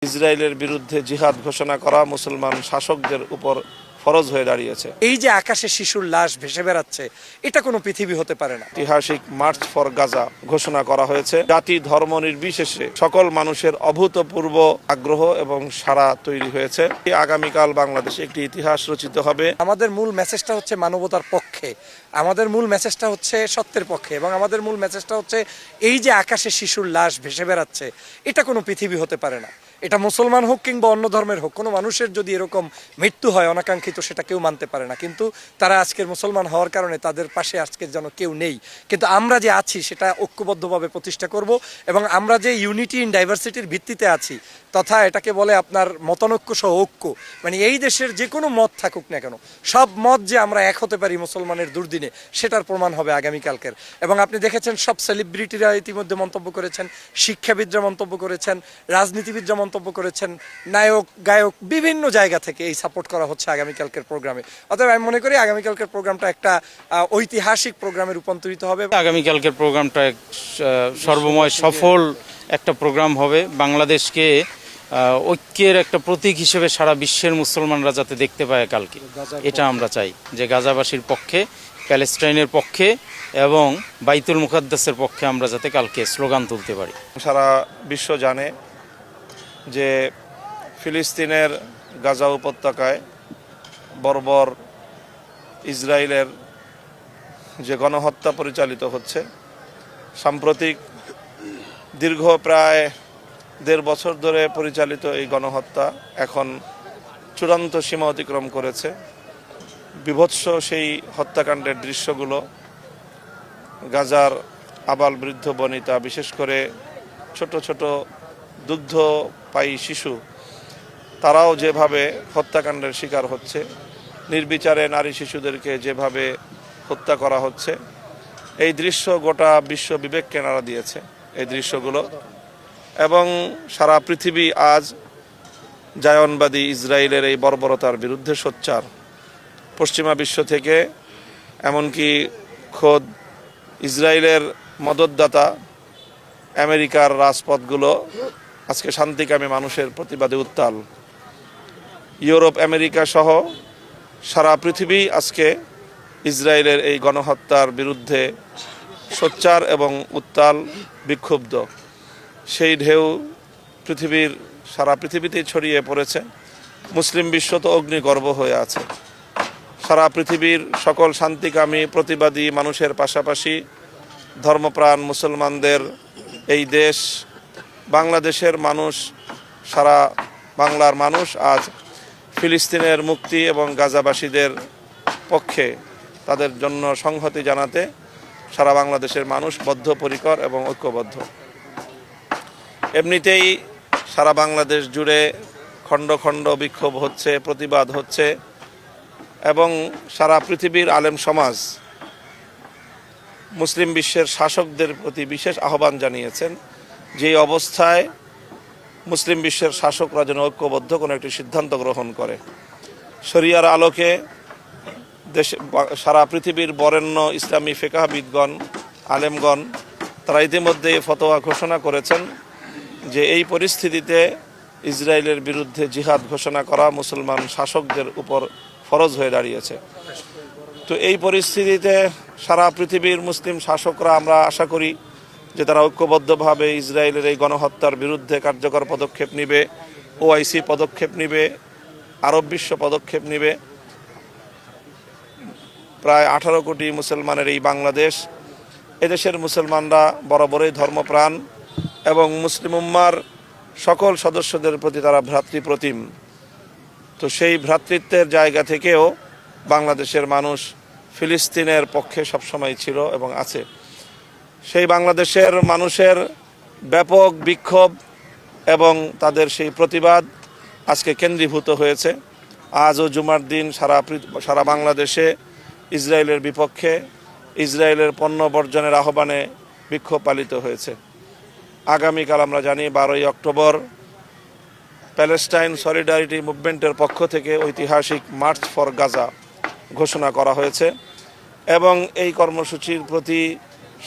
ইসরায়েলের বিরুদ্ধে জিহাদ ঘোষণা করা মুসলমান শাসকদের উপর ফরজ হয়ে দাঁড়িয়েছে। এই যে আকাশে শিশুর লাশ ভেসে বেড়াচ্ছে, এটা কোনো পৃথিবী হতে পারে না। ঐতিহাসিক মার্চ ফর গাজা ঘোষণা করা হয়েছে। জাতি ধর্ম নির্বিশেষে সকল মানুষের অভূতপূর্ব আগ্রহ এবং সাড়া তৈরি হয়েছে। আগামীকাল বাংলাদেশে একটি ইতিহাস রচিত হবে। আমাদের মূল মেসেজটা হচ্ছে মানবতার পক্ষে, আমাদের মূল মেসেজটা হচ্ছে সত্যের পক্ষে, এবং আমাদের মূল মেসেজটা হচ্ছে এই যে আকাশে শিশুর লাশ ভেসে বেড়াচ্ছে, এটা কোনো পৃথিবী হতে পারে না। এটা মুসলমান হোক কিংবা অন্য ধর্মের হোক, কোনো মানুষের যদি এরকম মৃত্যু হয় অনাকাঙ্ক্ষিত, সেটা কেউ মানতে পারে না। কিন্তু তারা আজকের মুসলমান হওয়ার কারণে তাদের পাশে আজকের যেন কেউ নেই। কিন্তু আমরা যে আছি সেটা ঐক্যবদ্ধভাবে প্রতিষ্ঠা করব, এবং আমরা যে ইউনিটি ইন ডাইভার্সিটির ভিত্তিতে আছি, তথা এটাকে বলে আপনার মতানৈক্য সহ ঐক্য, মানে এই দেশের যে কোনো মত থাকুক না কেন, সব মত যে আমরা এক হতে পারি মুসলমানের দুর্দিনে, সেটার প্রমাণ হবে আগামীকালকের। এবং আপনি দেখেছেন সব সেলিব্রিটিরা ইতিমধ্যে মন্তব্য করেছেন, শিক্ষাবিদরা মন্তব্য করেছেন, রাজনীতিবিদরা মন্তব্য করেছেন, নায়ক গায়ক বিভিন্ন জায়গা থেকে এই সাপোর্ট করা হচ্ছে আগামীকালকের প্রোগ্রামে। অতএব আমি মনে করি আগামীকালকের প্রোগ্রামটা একটা ঐতিহাসিক প্রোগ্রামে রূপান্তরিত হবে। আগামীকালকের প্রোগ্রামটা সর্বময় সফল একটা প্রোগ্রাম হবে। বাংলাদেশকে ঐক্যের একটা প্রতীক হিসেবে সারা বিশ্বের মুসলমানরা যাতে দেখতে পায় কালকে, এটা আমরা চাই, যে গাজাবাসীর পক্ষে, প্যালেস্টাইনের পক্ষে এবং বাইতুল মুকাদ্দাসের পক্ষে আমরা যাতে কালকে স্লোগান তুলতে পারি। সারা বিশ্ব জানে যে ফিলিস্তিনের গাজা উপত্যকায় বর্বর ইসরায়েলের যে গণহত্যা পরিচালিত হচ্ছে, সাম্প্রতিক দীর্ঘ প্রায় ১.৫ বছর ধরে পরিচালিত এই গণহত্যা এখন চূড়ান্ত সীমা অতিক্রম করেছে। বীভৎস সেই হত্যাকাণ্ডের দৃশ্যগুলো গাজার আবাল বৃদ্ধ বনিতা, বিশেষ করে ছোট ছোট দুগ্ধপায়ী শিশু, তারাও যেভাবে হত্যাকাণ্ডের শিকার হচ্ছে, নির্বিচারে নারী শিশুদেরকে যেভাবে হত্যা করা হচ্ছে, এই দৃশ্য গোটা বিশ্ব বিবেককে নাড়া দিয়েছে এই দৃশ্যগুলো। এবং সারা পৃথিবী আজ জায়নবাদী ইসরায়েলের এই বর্বরতার বিরুদ্ধে সোচ্চার। পশ্চিমা বিশ্ব থেকে এমনকি খোদ ইসরায়েলের মদতদাতা আমেরিকার রাজপথগুলো আজকে শান্তিকামী মানুষের প্রতিবাদে উত্তাল। ইউরোপ, আমেরিকা সহ সারা পৃথিবী আজকে ইসরায়েলের এই গণহত্যার বিরুদ্ধে সোচ্চার এবং উত্তাল, বিক্ষুব্ধ। সেই ঢেউ সারা পৃথিবীতেই ছড়িয়ে পড়েছে। মুসলিম বিশ্ব তো অগ্নিগর্ভ হয়ে আছে। সারা পৃথিবীর সকল শান্তিকামী প্রতিবাদী মানুষের পাশাপাশি ধর্মপ্রাণ মুসলমানদের এই দেশ বাংলাদেশের মানুষ, সারা বাংলার মানুষ আজ ফিলিস্তিনের মুক্তি এবং গাজাবাসীদের পক্ষে, তাদের জন্য সংহতি জানাতে সারা বাংলাদেশের মানুষ বদ্ধপরিকর এবং ঐক্যবদ্ধ। এমনিতেই সারা বাংলাদেশ জুড়ে খণ্ড খণ্ড বিক্ষোভ হচ্ছে, প্রতিবাদ হচ্ছে, এবং সারা পৃথিবীর আলেম সমাজ মুসলিম বিশ্বের শাসকদের প্রতি বিশেষ আহ্বান জানিয়েছেন যে অবস্থায় মুসলিম বিশ্বের শাসকরা যেন ঐক্যবদ্ধ কোনো একটি সিদ্ধান্ত গ্রহণ করে। শরিয়ার আলোকে দেশে সারা পৃথিবীর বরেণ্য ইসলামী ফিকহবিদগণ, আলেমগণ, তারা ইতিমধ্যে ফতোয়া ঘোষণা করেছেন যে এই পরিস্থিতিতে ইসরায়েলের বিরুদ্ধে জিহাদ ঘোষণা করা মুসলমান শাসকদের উপর ফরজ হয়ে দাঁড়িয়েছে। তো এই পরিস্থিতিতে সারা পৃথিবীর মুসলিম শাসকরা, আমরা আশা করি যে তারা ঐক্যবদ্ধভাবে ইসরায়েলের এই গণহত্যার বিরুদ্ধে কার্যকর পদক্ষেপ নেবে, ওআইসি পদক্ষেপ নেবে, আরব বিশ্ব পদক্ষেপ নেবে। প্রায় 18 কোটি মুসলমানের এই বাংলাদেশ, এদেশের মুসলমানরা বরাবরই ধর্মপ্রাণ এবং মুসলিম উম্মার সকল সদস্যদের প্রতি তারা ভ্রাতৃপ্রতিম। তো সেই ভ্রাতৃত্বের জায়গা থেকেও বাংলাদেশের মানুষ ফিলিস্তিনের পক্ষে সবসময় ছিল এবং আছে। সেই বাংলাদেশের মানুষের ব্যাপক বিক্ষোভ এবং তাদের সেই প্রতিবাদ আজকে কেন্দ্রীভূত হয়েছে। আজও জুমার দিন সারা বাংলাদেশে ইসরায়েলের বিপক্ষে, ইসরায়েলের পণ্য বর্জনের আহ্বানে বিক্ষোভ পালিত হয়েছে। আগামীকাল আমরা জানি 12ই অক্টোবর প্যালেস্টাইন সলিডারিটি মুভমেন্টের পক্ষ থেকে ঐতিহাসিক মার্চ ফর গাজা ঘোষণা করা হয়েছে, এবং এই কর্মসূচির প্রতি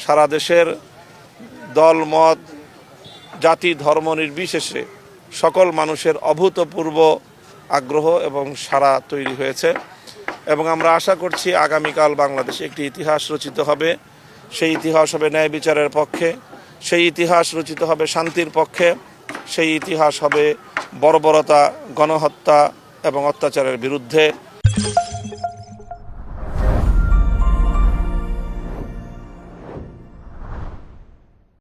সারা দেশের দল মত, জাতি ধর্ম নির্বিশেষে সকল মানুষের অভূতপূর্ব আগ্রহ এবং সাড়া তৈরি হয়েছে এবং আমরা আশা করছি আগামীকাল বাংলাদেশে একটি ইতিহাস রচিত হবে। সেই ইতিহাস হবে ন্যায় বিচারের পক্ষে, সেই ইতিহাস রচিত হবে শান্তির পক্ষে, সেই ইতিহাস হবে বর্বরতা, গণহত্যা এবং অত্যাচারের বিরুদ্ধে।